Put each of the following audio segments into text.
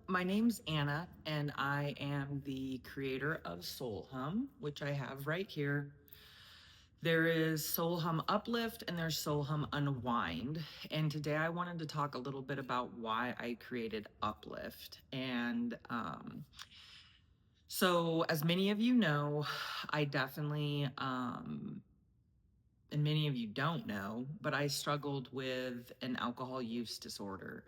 My name's Anna, and I am the creator of Soul Hum, which I have right here. There is Soul Hum Uplift and there's Soul Hum Unwind. And today I wanted to talk a little bit about why I created Uplift. So, as many of you know, I definitely, and many of you don't know, but I struggled with an alcohol use disorder,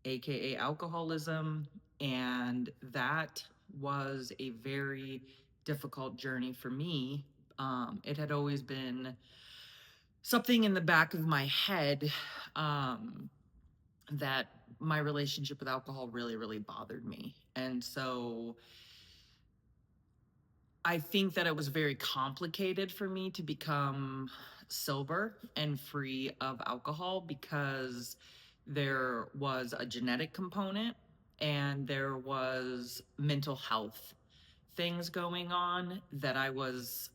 aka alcoholism, and that was a very difficult journey for me. It had always been something in the back of my head, um, that my relationship with alcohol really, really bothered me. And so I think that it was very complicated for me to become sober and free of alcohol because there was a genetic component and there was mental health things going on that I was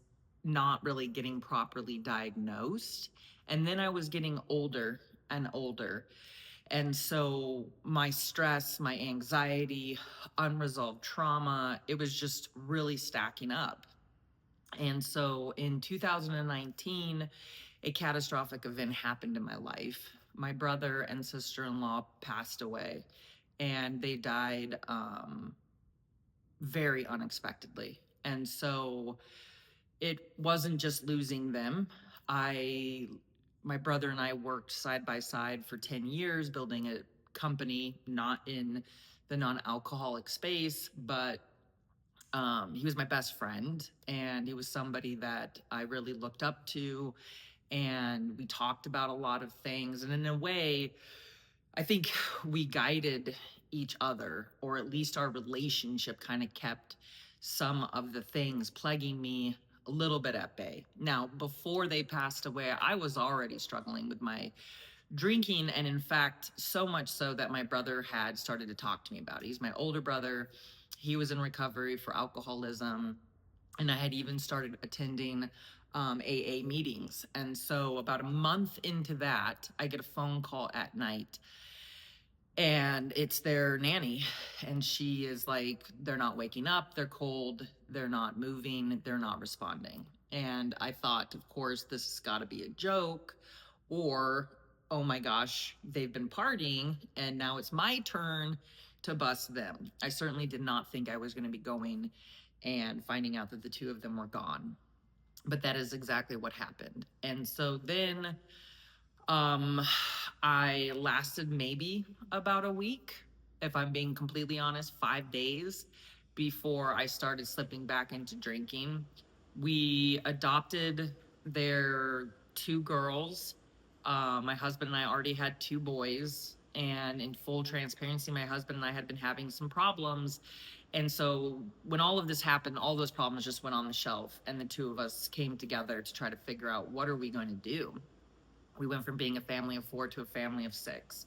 not really getting properly diagnosed. And then I was getting older and older. And so my stress, my anxiety, unresolved trauma, it was just really stacking up. And so in 2019, a catastrophic event happened in my life. My brother and sister in law passed away, and they died very unexpectedly. And so it wasn't just losing them. I, my brother and I worked side by side for 10 years building a company, not in the non alcoholic space, but he was my best friend and he was somebody that I really looked up to. And we talked about a lot of things. And in a way, I think we guided each other, or at least our relationship kind of kept some of the things plaguing me a little bit at bay. Now, before they passed away, I was already struggling with my drinking. And in fact, so much so that my brother had started to talk to me about it. He's my older brother. He was in recovery for alcoholism. And I had even started attending AA meetings. And so, about a month into that, I get a phone call at night and it's their nanny. And she is like, they're not waking up, they're cold, they're not moving, they're not responding. And I thought, of course, this has got to be a joke, or oh my gosh, they've been partying and now it's my turn to bust them. I certainly did not think I was going to be going and finding out that the two of them were gone, but that is exactly what happened. And so then um, I lasted maybe about a week, if I'm being completely honest, 5 days before I started slipping back into drinking. We adopted their two girls. My husband and I already had two boys. And in full transparency, my husband and I had been having some problems. And so when all of this happened, all those problems just went on the shelf. And the two of us came together to try to figure out, what are we going to do? We went from being a family of four to a family of six.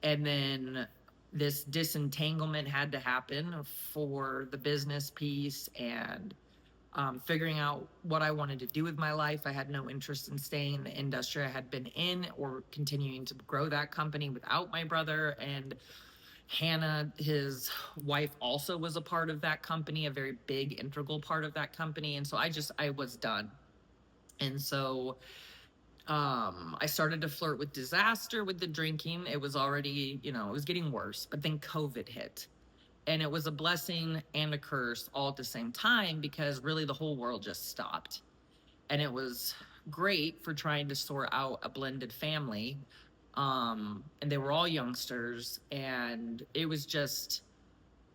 And then this disentanglement had to happen for the business piece and figuring out what I wanted to do with my life. I had no interest in staying in the industry I had been in or continuing to grow that company without my brother. And Hannah, his wife, also was a part of that company, a very big, integral part of that company. And so I was done. And so I started to flirt with disaster with the drinking. It was already, it was getting worse. But then COVID hit. And it was a blessing and a curse all at the same time because really the whole world just stopped. And it was great for trying to sort out a blended family. And they were all youngsters. And it was just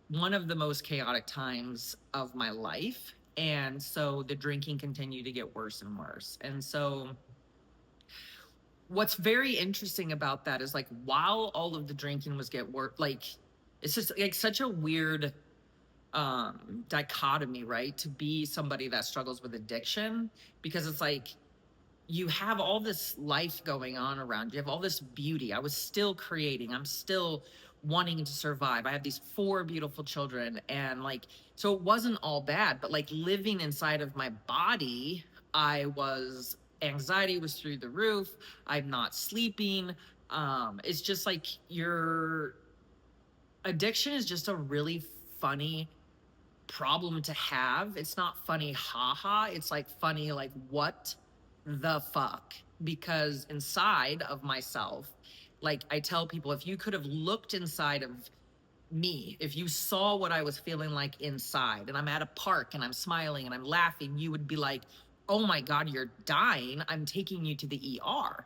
one of the most chaotic times of my life. And so the drinking continued to get worse and worse. And so what's very interesting about that is, like, while all of the drinking was get worse, like, it's just like such a weird dichotomy, right? To be somebody that struggles with addiction, because it's like you have all this life going on around you, have all this beauty. I was still creating, I'm still wanting to survive. I have these four beautiful children, and like, so it wasn't all bad, but like living inside of my body, I was, anxiety was through the roof. I'm not sleeping. It's just like addiction is just a really funny problem to have. It's not funny, haha. It's like funny, like, what the fuck? Because inside of myself, like I tell people, if you could have looked inside of me, if you saw what I was feeling like inside, and I'm at a park and I'm smiling and I'm laughing, you would be like, oh my God, you're dying. I'm taking you to the ER.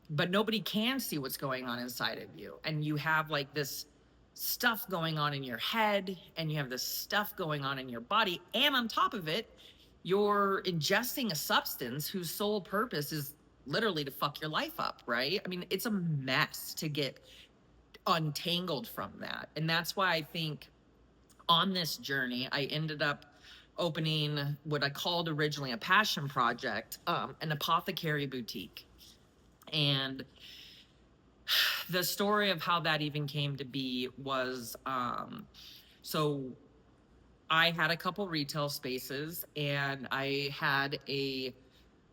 But nobody can see what's going on inside of you. And you have like this stuff going on in your head, and you have this stuff going on in your body. And on top of it, you're ingesting a substance whose sole purpose is literally to fuck your life up, right? I mean, it's a mess to get untangled from that. And that's why I think on this journey, I ended up opening what I called originally a passion project, an apothecary boutique. And the story of how that even came to be was so I had a couple retail spaces, and I had a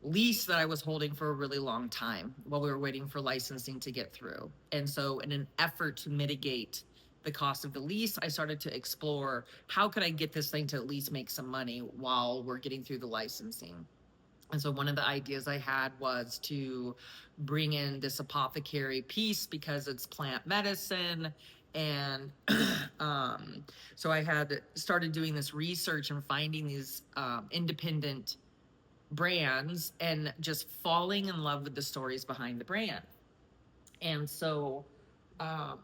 lease that I was holding for a really long time while we were waiting for licensing to get through. And so, in an effort to mitigate the cost of the lease, I started to explore how could I get this thing to at least make some money while we're getting through the licensing. And so one of the ideas I had was to bring in this apothecary piece because it's plant medicine. And so I had started doing this research and finding these independent brands and just falling in love with the stories behind the brand. And so um,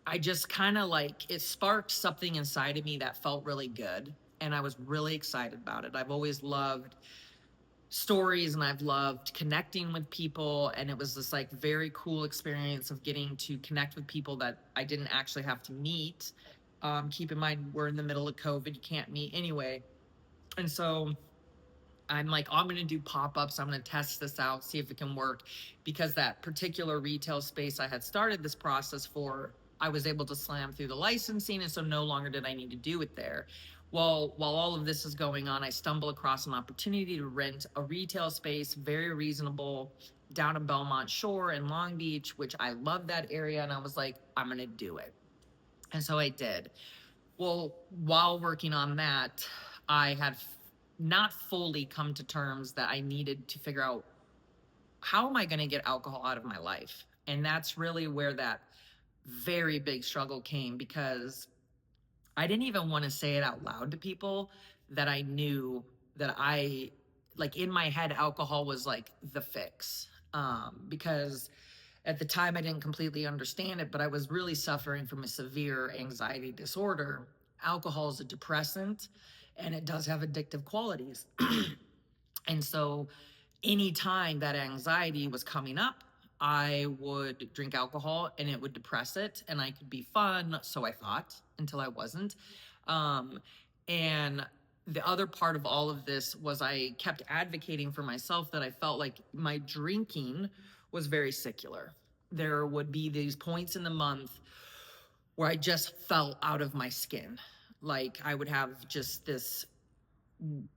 I just kind of like, it sparked something inside of me that felt really good. And I was really excited about it. I've always loved stories, and I've loved connecting with people, and it was this like very cool experience of getting to connect with people that I didn't actually have to meet. Keep in mind, we're in the middle of COVID, you can't meet anyway. And so I'm like, oh, I'm going to do pop-ups. I'm going to test this out, see if it can work, because that particular retail space I had started this process for, I was able to slam through the licensing, and so no longer did I need to do it there. Well, while all of this is going on, I stumble across an opportunity to rent a retail space, very reasonable, down in Belmont Shore in Long Beach, which I love that area, and I was like, I'm going to do it. And so I did. Well, while working on that, I had not fully come to terms that I needed to figure out, how am I going to get alcohol out of my life? And that's really where that very big struggle came, because I didn't even want to say it out loud to people that I knew that I, like, in my head, alcohol was like the fix. Because at the time I didn't completely understand it, but I was really suffering from a severe anxiety disorder. Alcohol is a depressant, and it does have addictive qualities. And so anytime that anxiety was coming up, I would drink alcohol and it would depress it, and I could be fun. So I thought, until I wasn't. Um, and the other part of all of this was I kept advocating for myself that I felt like my drinking was very secular. There would be these points in the month where I just felt out of my skin. Like I would have just this,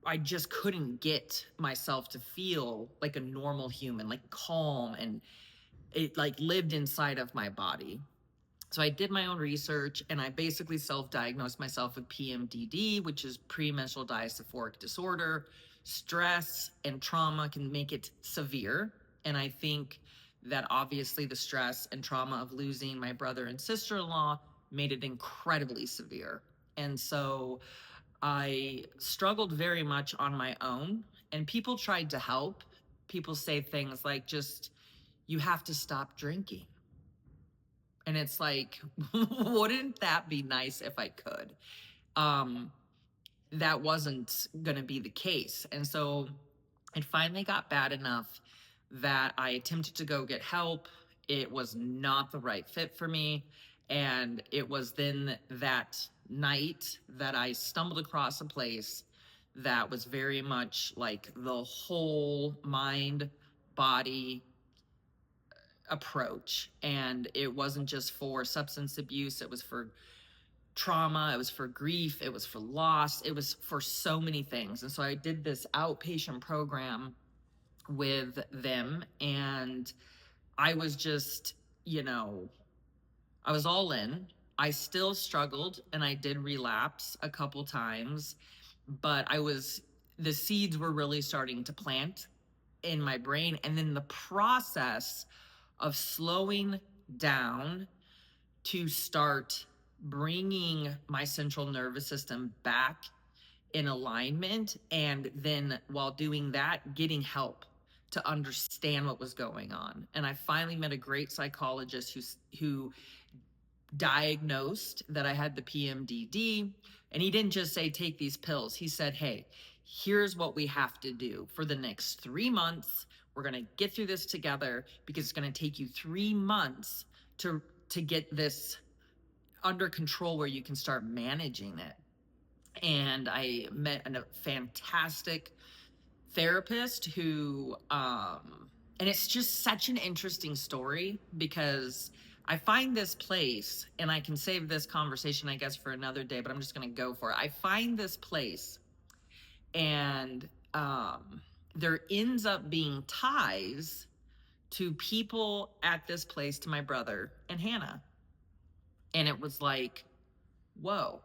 I just couldn't get myself to feel like a normal human, like calm, and it like lived inside of my body. So I did my own research, and I basically self-diagnosed myself with PMDD, which is premenstrual diaphoric disorder. Stress and trauma can make it severe. And I think that obviously the stress and trauma of losing my brother and sister-in-law made it incredibly severe. And so I struggled very much on my own, and people tried to help. People say things like, just, you have to stop drinking. And it's like, wouldn't that be nice if I could? Um, that wasn't going to be the case. And so it finally got bad enough that I attempted to go get help. It was not the right fit for me. And it was then that night that I stumbled across a place that was very much like the whole mind, body approach. And it wasn't just for substance abuse, it was for trauma, it was for grief, it was for loss, it was for so many things. And so I did this outpatient program with them, and I was just, I was all in. I still struggled and I did relapse a couple times, but the seeds were really starting to plant in my brain. And then the process of slowing down to start bringing my central nervous system back in alignment, and then while doing that, getting help to understand what was going on. And I finally met a great psychologist who diagnosed that I had the PMDD. And he didn't just say, take these pills. He said, hey, here's what we have to do for the next 3 months. We're going to get through this together because it's going to take you 3 months to get this under control where you can start managing it. And I met a fantastic therapist who, and it's just such an interesting story because I find this place, and I can save this conversation, I guess, for another day, but I'm just going to go for it. I find this place, and there ends up being ties to people at this place, to my brother and Hannah. And it was like, whoa.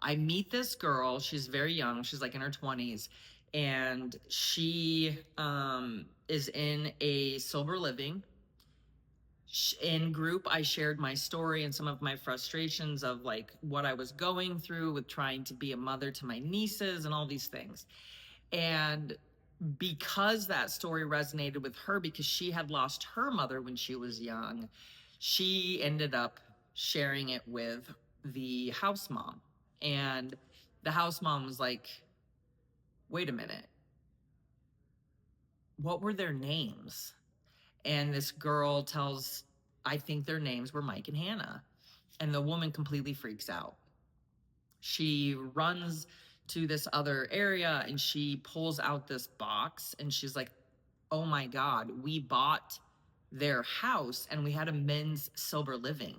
I meet this girl. She's very young. She's like in her 20s. And she is in a sober living. In group, I shared my story and some of my frustrations of like what I was going through with trying to be a mother to my nieces and all these things. And because that story resonated with her, because she had lost her mother when she was young, she ended up sharing it with the house mom. And the house mom was like, wait a minute, what were their names? And this girl tells, I think their names were Mike and Hannah. And the woman completely freaks out. She runs to this other area and she pulls out this box and she's like, oh my God, we bought their house and we had a men's sober living.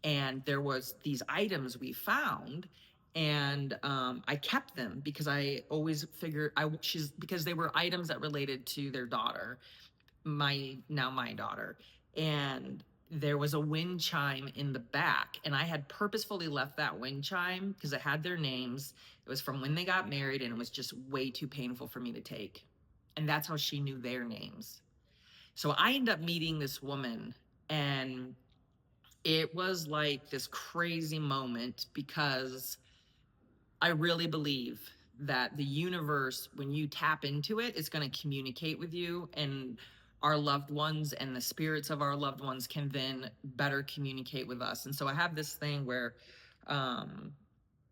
And there was these items we found, and I kept them because I always figured because they were items that related to their daughter, my daughter. And there was a wind chime in the back, and I had purposefully left that wind chime because it had their names. It was from when they got married, and it was just way too painful for me to take. And that's how she knew their names. So I ended up meeting this woman, and it was like this crazy moment because I really believe that the universe, when you tap into it, is going to communicate with you, and our loved ones and the spirits of our loved ones can then better communicate with us. And so I have this thing where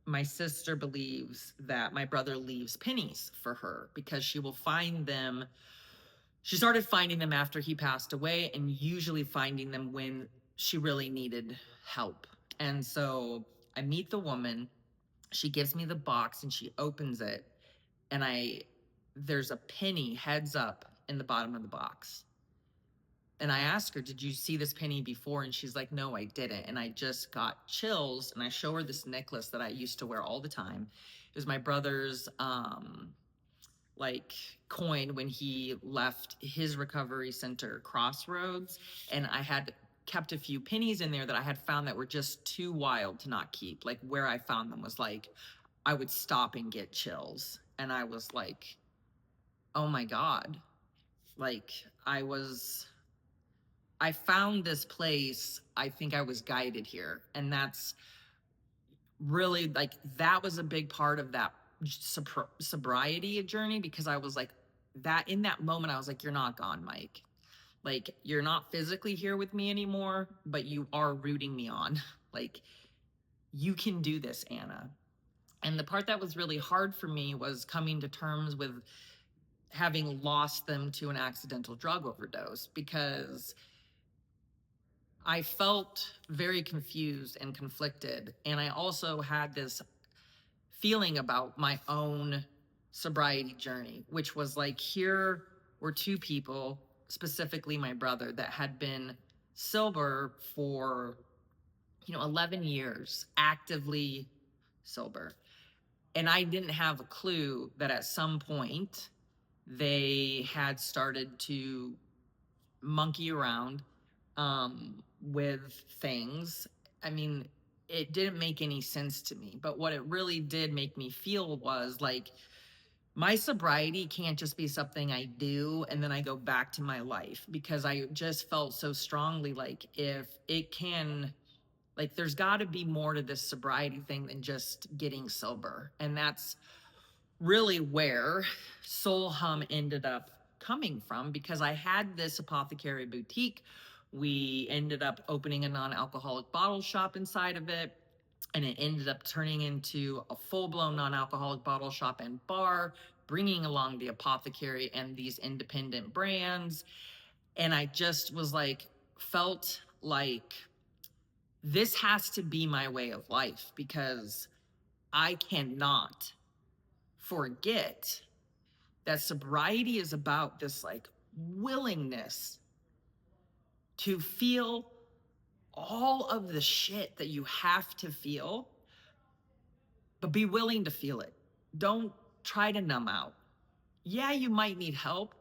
my sister believes that my brother leaves pennies for her because she will find them. She started finding them after he passed away, and usually finding them when she really needed help. And so I meet the woman, she gives me the box and she opens it, and there's a penny heads up in the bottom of the box. And I ask her, did you see this penny before? And she's like, no, I didn't. And I just got chills, and I show her this necklace that I used to wear all the time. It was my brother's like coin when he left his recovery center, Crossroads, and I had kept a few pennies in there that I had found that were just too wild to not keep. Like where I found them was like I would stop and get chills, and I was like, oh my God. Like I found this place. I think I was guided here, and that's really like that was a big part of that sobriety journey, because I was like, that in that moment I was like, you're not gone, Mike. Like you're not physically here with me anymore, but you are rooting me on. Like you can do this, Anna. And the part that was really hard for me was coming to terms with having lost them to an accidental drug overdose, because I felt very confused and conflicted. And I also had this feeling about my own sobriety journey, which was like, here were two people, specifically my brother, that had been sober for 11 years, actively sober, and I didn't have a clue that at some point they had started to monkey around with things. I mean, it didn't make any sense to me. But what it really did make me feel was like, my sobriety can't just be something I do and then I go back to my life, because I just felt so strongly like, if it can, like, there's got to be more to this sobriety thing than just getting sober. And that's really where Soul Hum ended up coming from, because I had this apothecary boutique. We ended up opening a non-alcoholic bottle shop inside of it, and it ended up turning into a full-blown non-alcoholic bottle shop and bar, bringing along the apothecary and these independent brands. And I just was like, felt like this has to be my way of life, because I cannot forget that sobriety is about this like willingness to feel all of the shit that you have to feel, but be willing to feel it. Don't try to numb out. Yeah, you might need help,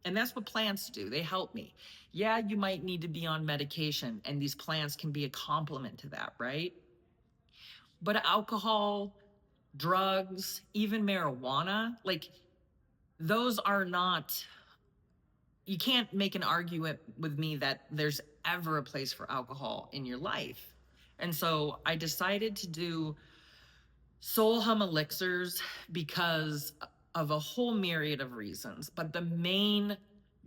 and that's what plants do. They help me. Yeah, you might need to be on medication, and these plants can be a complement to that, right? But alcohol, drugs, even marijuana, like, those are not, you can't make an argument with me that there's ever a place for alcohol in your life. And so I decided to do Soul Hum Elixirs because of a whole myriad of reasons. But the main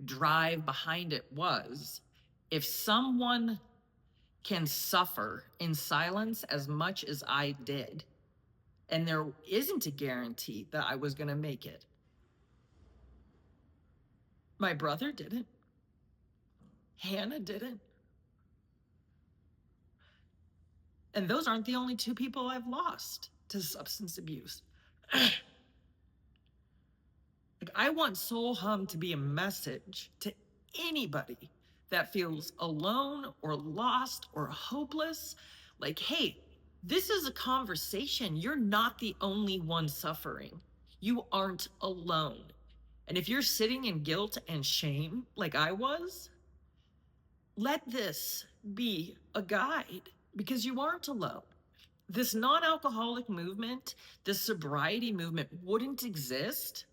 drive behind it was, if someone can suffer in silence as much as I did, and there isn't a guarantee that I was going to make it. My brother didn't. Hannah didn't. And those aren't the only two people I've lost to substance abuse. Like, I want Soul Hum to be a message to anybody that feels alone or lost or hopeless. Like, hey, this is a conversation. You're not the only one suffering. You aren't alone. And if you're sitting in guilt and shame like I was, let this be a guide, because you aren't alone. This non-alcoholic movement, this sobriety movement wouldn't exist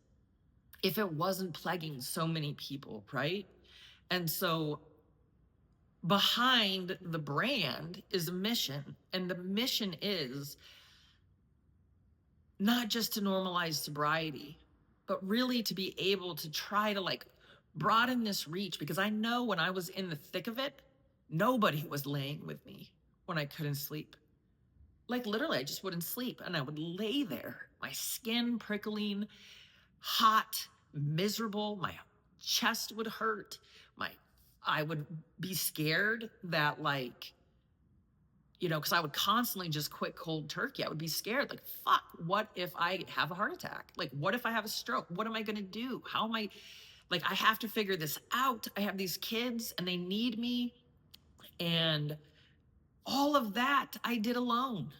if it wasn't plaguing so many people, right? And so behind the brand is a mission, and the mission is not just to normalize sobriety, but really to be able to try to like broaden this reach, because I know when I was in the thick of it, nobody was laying with me when I couldn't sleep. Like, literally, I just wouldn't sleep, and I would lay there, my skin prickling, hot, miserable, my chest would hurt, I would be scared that, like, you know, because I would constantly just quit cold turkey. I would be scared, like, fuck, what if I have a heart attack? Like, what if I have a stroke? What am I gonna do? How am I, like, I have to figure this out. I have these kids and they need me. And all of that I did alone.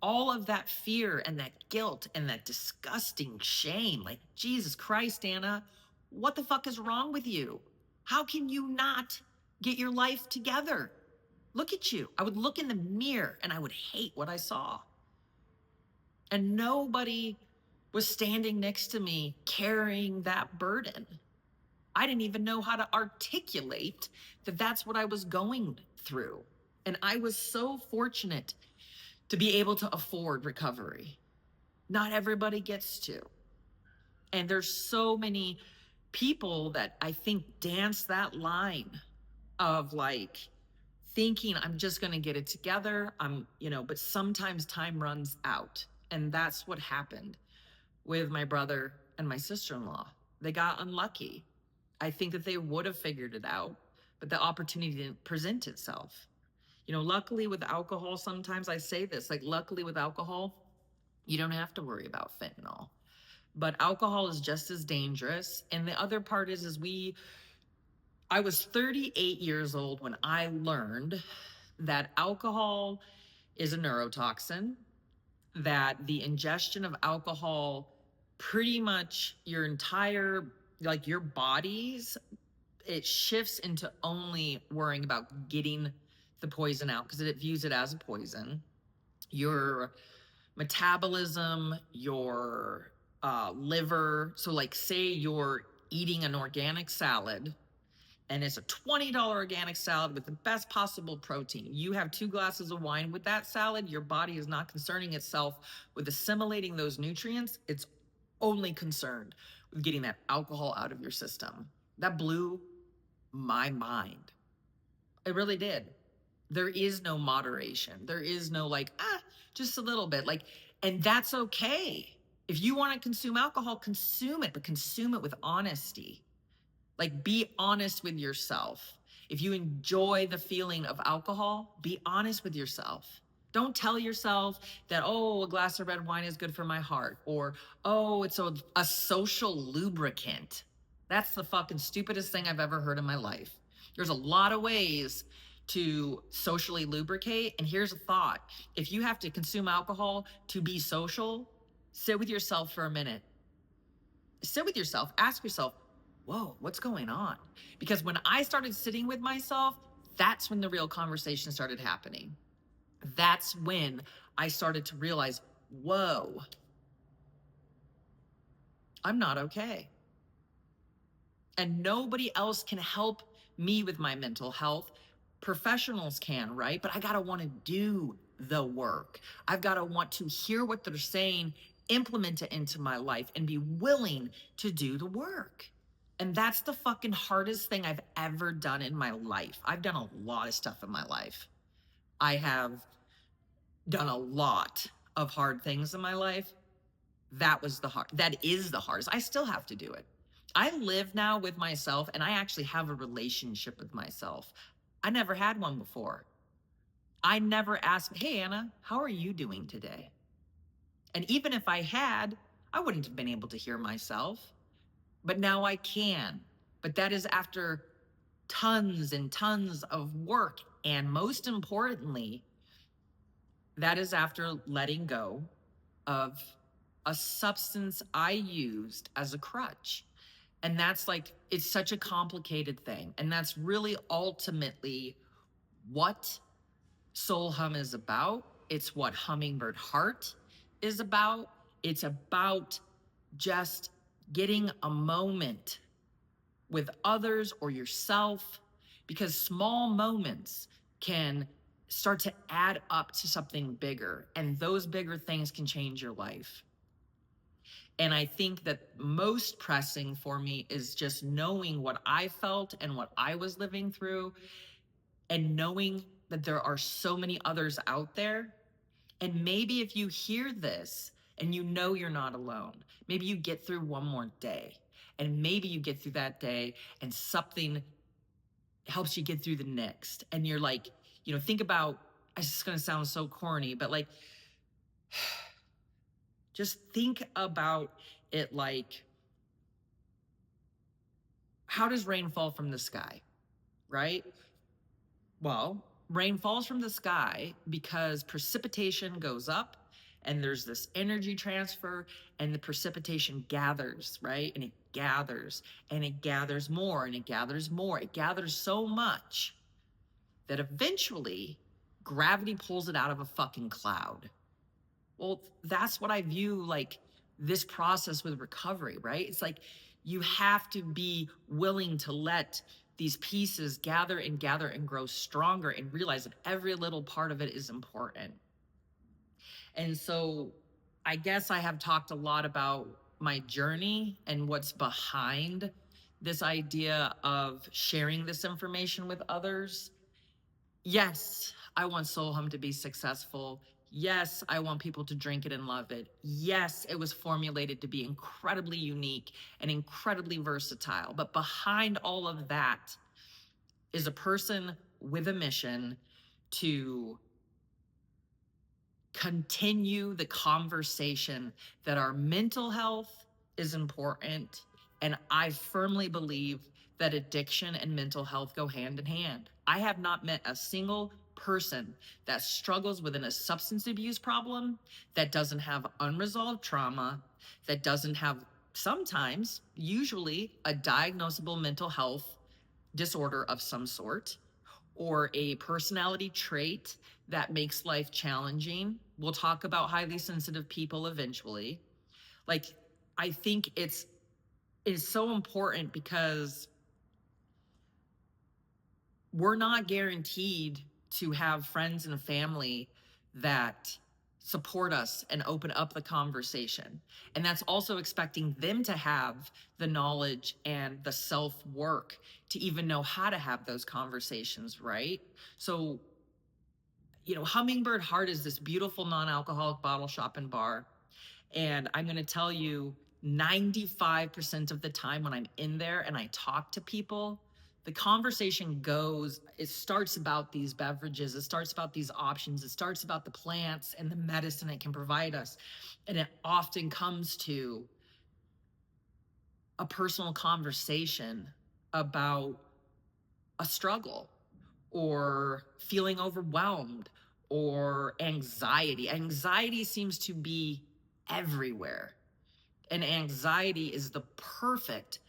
All of that fear and that guilt and that disgusting shame. Like, Jesus Christ, Anna, what the fuck is wrong with you? How can you not get your life together? Look at you. I would look in the mirror and I would hate what I saw. And nobody was standing next to me carrying that burden. I didn't even know how to articulate that that's what I was going through. And I was so fortunate to be able to afford recovery. Not everybody gets to. And there's so many people that I think dance that line of like thinking I'm just going to get it together. But sometimes time runs out. And that's what happened with my brother and my sister-in-law. They got unlucky. I think that they would have figured it out, but the opportunity didn't present itself. Luckily with alcohol, sometimes I say this, like, luckily with alcohol, you don't have to worry about fentanyl. But alcohol is just as dangerous. And the other part is I was 38 years old when I learned that alcohol is a neurotoxin, that the ingestion of alcohol, pretty much your entire, like, your body's, it shifts into only worrying about getting the poison out because it views it as a poison. your metabolism, your liver. So, like, say you're eating an organic salad and it's a $20 organic salad with the best possible protein. You have 2 glasses of wine with that salad. Your body is not concerning itself with assimilating those nutrients. It's only concerned with getting that alcohol out of your system. That blew my mind. It really did. There is no moderation. There is no like, just a little bit. Like, and that's okay. If you want to consume alcohol, consume it, but consume it with honesty. Like, be honest with yourself. If you enjoy the feeling of alcohol, be honest with yourself. Don't tell yourself that, oh, a glass of red wine is good for my heart, or, oh, it's a social lubricant. That's the fucking stupidest thing I've ever heard in my life. There's a lot of ways to socially lubricate. And here's a thought: if you have to consume alcohol to be social, sit with yourself for a minute. Sit with yourself, ask yourself, whoa, what's going on? Because when I started sitting with myself, that's when the real conversation started happening. That's when I started to realize, whoa, I'm not okay. And nobody else can help me with my mental health. Professionals can, right? But I gotta wanna do the work. I've gotta want to hear what they're saying, implement it into my life, and be willing to do the work. And that's the fucking hardest thing I've ever done in my life. I've done a lot of stuff in my life. I have done a lot of hard things in my life. That is the hardest. I still have to do it. I live now with myself and I actually have a relationship with myself. I never had one before. I never asked, hey, Anna, how are you doing today? And even if I had, I wouldn't have been able to hear myself. But now I can. But that is after tons and tons of work. And most importantly, that is after letting go of a substance I used as a crutch. And that's like, it's such a complicated thing. And that's really ultimately what Soul Hum is about. It's what Hummingbird Heart is about. It's about just getting a moment with others or yourself, because small moments can start to add up to something bigger, and those bigger things can change your life. And I think that most pressing for me is just knowing what I felt and what I was living through, and knowing that there are so many others out there. And maybe if you hear this and you know you're not alone, maybe you get through one more day, and maybe you get through that day and something helps you get through the next. And you're like, think about, it's just going to sound so corny, but like, just think about it like, how does rain fall from the sky, right? Well, rain falls from the sky because precipitation goes up and there's this energy transfer, and the precipitation gathers, right? And it gathers and it gathers more and it gathers more. It gathers so much that eventually gravity pulls it out of a fucking cloud. Well, that's what I view like this process with recovery, right? It's like you have to be willing to let these pieces gather and gather and grow stronger, and realize that every little part of it is important. And so I guess I have talked a lot about my journey and what's behind this idea of sharing this information with others. Yes, I want Soul Hum to be successful. Yes, I want people to drink it and love it. Yes, it was formulated to be incredibly unique and incredibly versatile. But behind all of that is a person with a mission to continue the conversation that our mental health is important. And I firmly believe that addiction and mental health go hand in hand. I have not met a single person that struggles within a substance abuse problem that doesn't have unresolved trauma, that doesn't have sometimes, usually, a diagnosable mental health disorder of some sort, or a personality trait that makes life challenging. We'll talk about highly sensitive people eventually. Like, I think it's so important because we're not guaranteed to have friends and family that support us and open up the conversation. And that's also expecting them to have the knowledge and the self work to even know how to have those conversations, right? So, Hummingbird Heart is this beautiful non-alcoholic bottle shop and bar. And I'm going to tell you, 95% of the time when I'm in there and I talk to people, the conversation it starts about these beverages, it starts about these options, it starts about the plants and the medicine it can provide us. And it often comes to a personal conversation about a struggle or feeling overwhelmed or anxiety. Anxiety seems to be everywhere. And anxiety is the perfect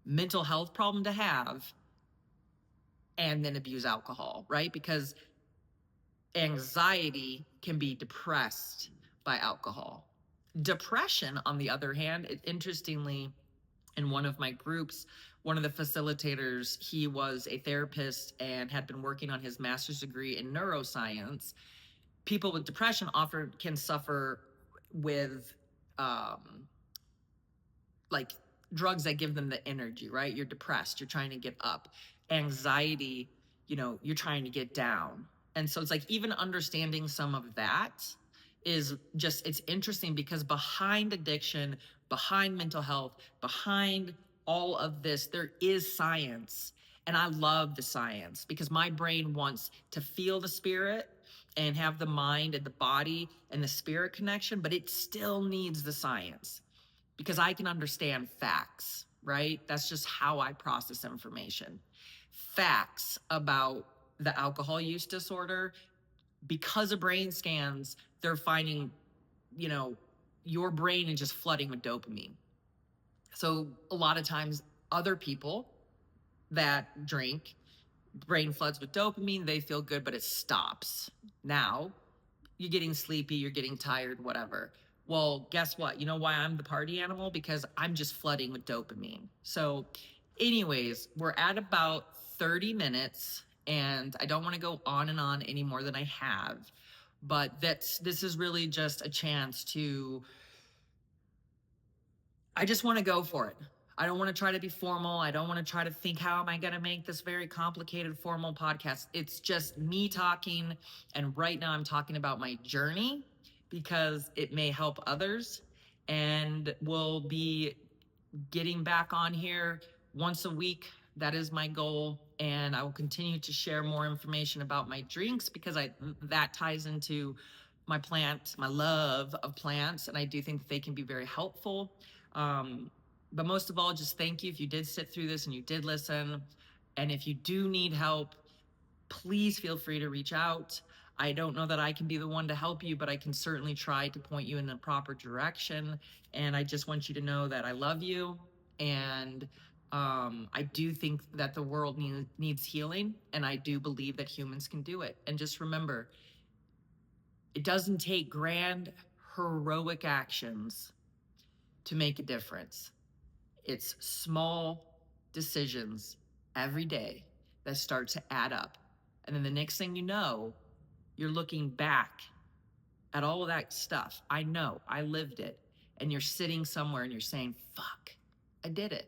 mental health problem to have and then abuse alcohol, right? Because anxiety can be depressed by alcohol. Depression, on the other hand, interestingly, in one of my groups, one of the facilitators, he was a therapist and had been working on his master's degree in neuroscience. People with depression often can suffer with like drugs that give them the energy, right? You're depressed, you're trying to get up. Anxiety, you're trying to get down. And so it's like even understanding some of that it's interesting because behind addiction, behind mental health, behind all of this, there is science. And I love the science because my brain wants to feel the spirit and have the mind and the body and the spirit connection, but it still needs the science because I can understand facts, right? That's just how I process information. Facts about the alcohol use disorder, because of brain scans, they're finding, your brain is just flooding with dopamine. So a lot of times other people that drink, brain floods with dopamine, they feel good, but it stops. Now you're getting sleepy, you're getting tired, whatever. Well, guess what? You know why I'm the party animal? Because I'm just flooding with dopamine. So, anyways, we're at about 30 minutes, and I don't want to go on and on any more than I have. But this is really just a chance to I just want to go for it. I don't want to try to be formal. I don't want to try to think, how am I going to make this very complicated formal podcast? It's just me talking. And right now I'm talking about my journey because it may help others. And we'll be getting back on here once a week. That is my goal. And I will continue to share more information about my drinks because that ties into my love of plants. And I do think that they can be very helpful. But most of all, just thank you if you did sit through this and you did listen. And if you do need help, please feel free to reach out. I don't know that I can be the one to help you, but I can certainly try to point you in the proper direction. And I just want you to know that I love you. And I do think that the world needs healing. And I do believe that humans can do it. And just remember, it doesn't take grand, heroic actions to make a difference. It's small decisions every day that start to add up. And then the next thing you know, you're looking back at all of that stuff. I know, I lived it. And you're sitting somewhere and you're saying, fuck, I did it.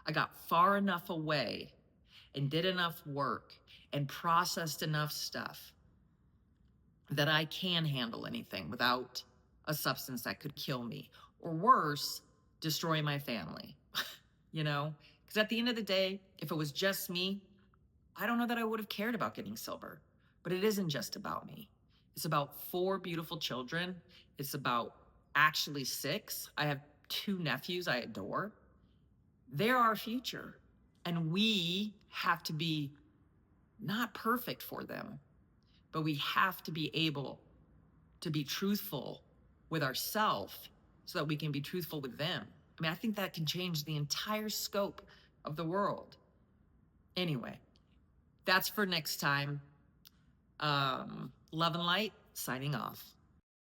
I got far enough away and did enough work and processed enough stuff that I can handle anything without a substance that could kill me, or worse, destroy my family. Because at the end of the day, if it was just me, I don't know that I would have cared about getting sober. But it isn't just about me. It's about 4 beautiful children. It's about actually 6. I have 2 nephews I adore. They're our future. And we have to be not perfect for them, but we have to be able to be truthful with ourselves so that we can be truthful with them. I mean, I think that can change the entire scope of the world. Anyway, that's for next time. Love and light, signing off.